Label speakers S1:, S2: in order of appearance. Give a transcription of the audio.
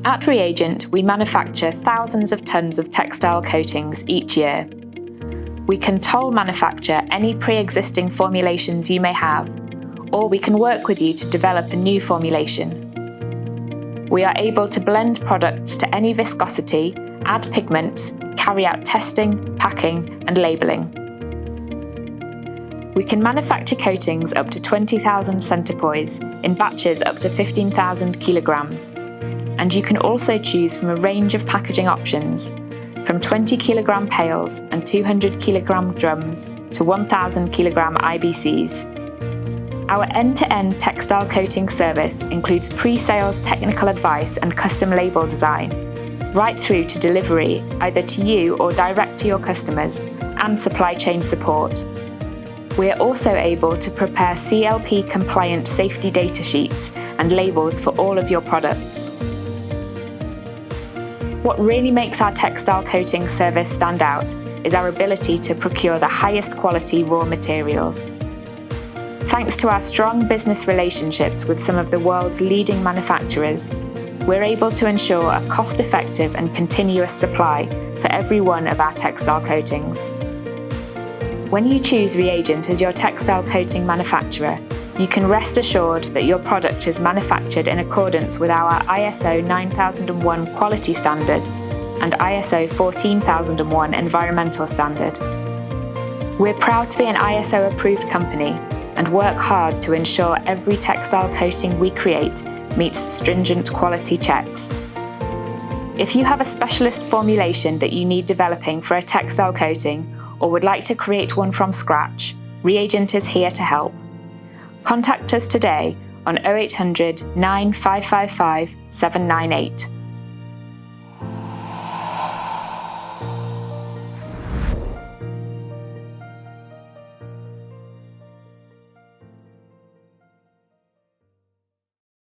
S1: At ReAgent, we manufacture thousands of tons of textile coatings each year. We can toll manufacture any pre-existing formulations you may have, or we can work with you to develop a new formulation. We are able to blend products to any viscosity, add pigments, carry out testing, packing, and labelling. We can manufacture coatings up to 20,000 centipoise in batches up to 15,000 kilograms, and you can also choose from a range of packaging options, from 20 kilogram pails and 200 kilogram drums to 1,000 kilogram IBCs. Our end-to-end textile coating service includes pre-sales technical advice and custom label design, right through to delivery either to you or direct to your customers, and supply chain support. We are also able to prepare CLP-compliant safety data sheets and labels for all of your products. What really makes our textile coating service stand out is our ability to procure the highest quality raw materials. Thanks to our strong business relationships with some of the world's leading manufacturers, we're able to ensure a cost-effective and continuous supply for every one of our textile coatings. When you choose ReAgent as your textile coating manufacturer, you can rest assured that your product is manufactured in accordance with our ISO 9001 quality standard and ISO 14001 environmental standard. We're proud to be an ISO approved company and work hard to ensure every textile coating we create meets stringent quality checks. If you have a specialist formulation that you need developing for a textile coating or would like to create one from scratch, ReAgent is here to help. Contact us today on 0800 9555 798.